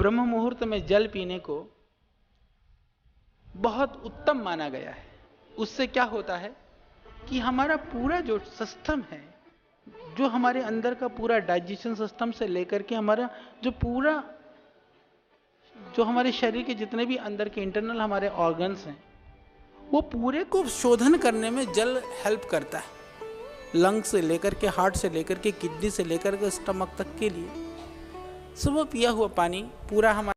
ब्रह्म मुहूर्त में जल पीने को बहुत उत्तम माना गया है। उससे क्या होता है कि हमारा पूरा जो सिस्टम है, जो हमारे अंदर का पूरा डाइजेशन सिस्टम से लेकर के हमारा जो हमारे शरीर के जितने भी अंदर के इंटरनल हमारे ऑर्गन्स हैं, वो पूरे को शोधन करने में जल हेल्प करता है। लंग से लेकर के, हार्ट से लेकर के, किडनी से लेकर के स्टमक तक के लिए सुबह पिया हुआ पानी पूरा हमारा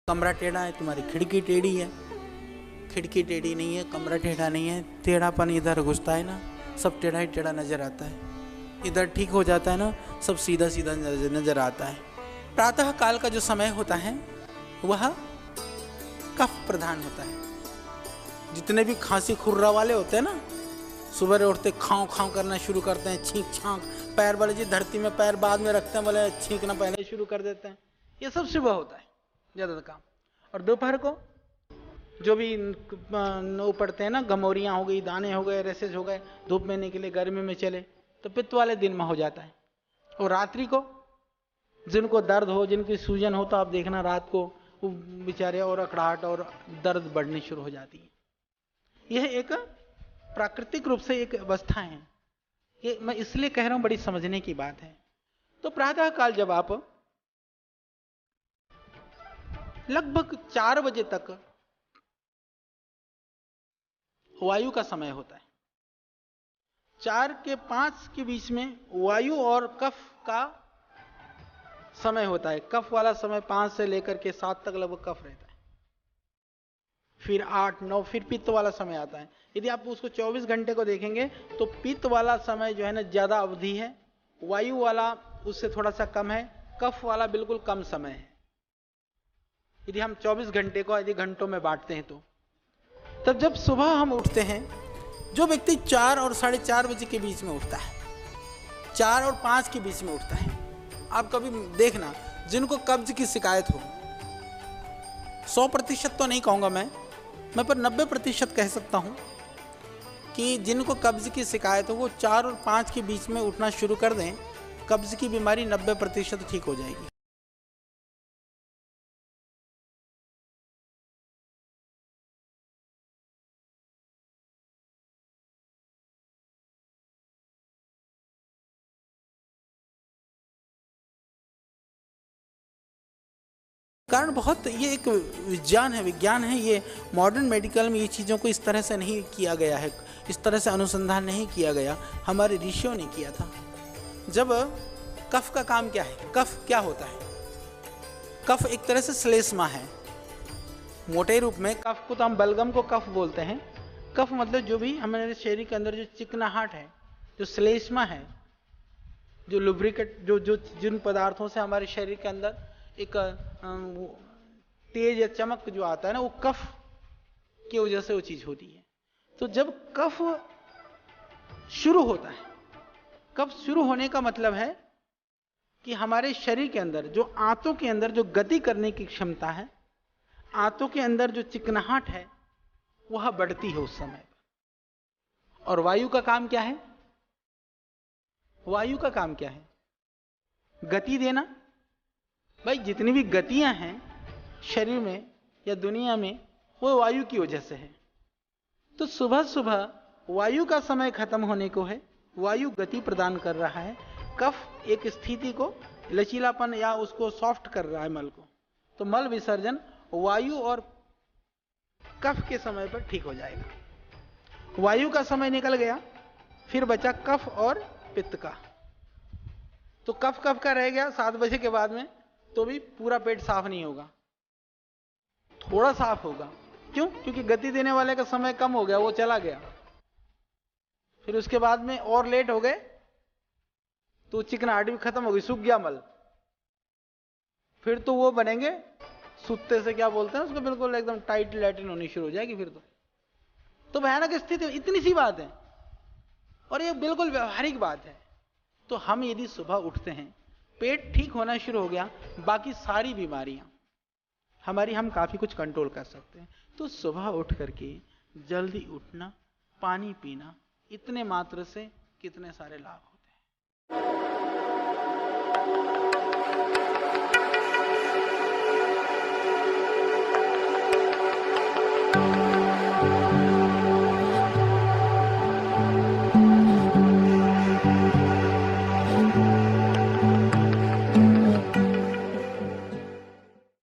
कमरा टेढ़ा है, तुम्हारी खिड़की टेढ़ी है, खिड़की टेढ़ी नहीं है, कमरा टेढ़ा नहीं है, टेढ़ापन इधर घुसता है ना, सब टेढ़ा ही टेढ़ा नजर आता है। इधर ठीक हो जाता है ना, सब सीधा सीधा नजर आता है। प्रातः काल का जो समय होता है वह कफ प्रधान होता है। जितने भी खांसी खुर्रा वाले होते हैं ना, सुबह उठते खाँव खाँव करना शुरू करते हैं, छींक छाँक, पैर वाले जी धरती में पैर बाद में रखते हैं, बोले छींकना पहले शुरू कर देते हैं। ये सब सुबह होता है ज़्यादा काम। और दोपहर को जो भी वो पड़ते हैं ना, गमोरियाँ हो गई, दाने हो गए, रेसेस हो गए, धूप में के लिए गर्मी में चले तो पित्त वाले दिन में हो जाता है। और रात्रि को जिनको दर्द हो, जिनकी सूजन हो, तो आप देखना रात को वो बेचारे और अकड़ाहट और दर्द बढ़नी शुरू हो जाती है। यह एक प्राकृतिक रूप से एक अवस्था है। ये मैं इसलिए कह रहा हूं, बड़ी समझने की बात है। तो प्रातः काल जब आप लगभग 4 बजे तक वायु का समय होता है। 4 के 5 के बीच में वायु और कफ का समय होता है। कफ वाला समय 5 से लेकर के 7 तक लगभग कफ रहता है। फिर 8, 9 फिर पित्त वाला समय आता है। यदि आप उसको 24 घंटे को देखेंगे तो पित्त वाला समय जो है ना ज्यादा अवधि है, वायु वाला उससे थोड़ा सा कम है, कफ वाला बिल्कुल कम समय है। यदि हम 24 घंटे को यदि घंटों में बांटते हैं तो तब जब सुबह हम उठते हैं, जो व्यक्ति 4 और 4:30 बजे के बीच में उठता है, 4 और 5 के बीच में उठता है, आप कभी देखना जिनको कब्ज की शिकायत हो, 100% तो नहीं कहूँगा मैं पर 90% कह सकता हूँ कि जिनको कब्ज की शिकायत हो वो 4 और 5 के बीच में उठना शुरू कर दें, कब्ज की बीमारी 90% ठीक हो जाएगी। कारण बहुत ये एक विज्ञान है। ये मॉडर्न मेडिकल में ये चीज़ों को इस तरह से नहीं किया गया है, इस तरह से अनुसंधान नहीं किया गया, हमारे ऋषियों ने किया था। जब कफ का काम क्या है, कफ क्या होता है? कफ एक तरह से श्लेष्मा है। मोटे रूप में कफ को तो हम बलगम को कफ बोलते हैं। कफ मतलब जो भी हमारे शरीर के अंदर जो चिकनाहट है, जो श्लेष्मा है, जो लुब्रिकेट, जो जिन पदार्थों से हमारे शरीर के अंदर एक तेज या चमक जो आता है ना, वो कफ की वजह से वो चीज होती है। तो जब कफ शुरू होता है, कफ शुरू होने का मतलब है कि हमारे शरीर के अंदर जो आंतों के अंदर जो गति करने की क्षमता है, आंतों के अंदर जो चिकनाहट है, वह बढ़ती है उस समय पर। और वायु का काम क्या है? वायु का काम क्या है? गति देना। भाई जितनी भी गतियां हैं शरीर में या दुनिया में, वो वायु की वजह से है। तो सुबह सुबह वायु का समय खत्म होने को है, वायु गति प्रदान कर रहा है, कफ एक स्थिति को लचीलापन या उसको सॉफ्ट कर रहा है मल को। तो मल विसर्जन वायु और कफ के समय पर ठीक हो जाएगा। वायु का समय निकल गया, फिर बचा कफ और पित्त का। तो कफ का रह गया 7 बजे के बाद में, तो भी पूरा पेट साफ नहीं होगा, थोड़ा साफ होगा। क्यों? क्योंकि गति देने वाले का समय कम हो गया, वो चला गया। फिर उसके बाद में और लेट हो गए तो चिकनाहट भी खत्म हो गई, सूख गया मल, फिर तो वो बनेंगे सुत्ते से, क्या बोलते हैं उसको, बिल्कुल एकदम टाइट लैट्रिन होनी शुरू हो जाएगी फिर तो भयानक स्थिति। इतनी सी बात है और ये बिल्कुल व्यवहारिक बात है। तो हम यदि सुबह उठते हैं, पेट ठीक होना शुरू हो गया, बाकी सारी बीमारियां हमारी हम काफी कुछ कंट्रोल कर सकते हैं। तो सुबह उठ करके जल्दी उठना, पानी पीना, इतने मात्र से कितने सारे लाभ।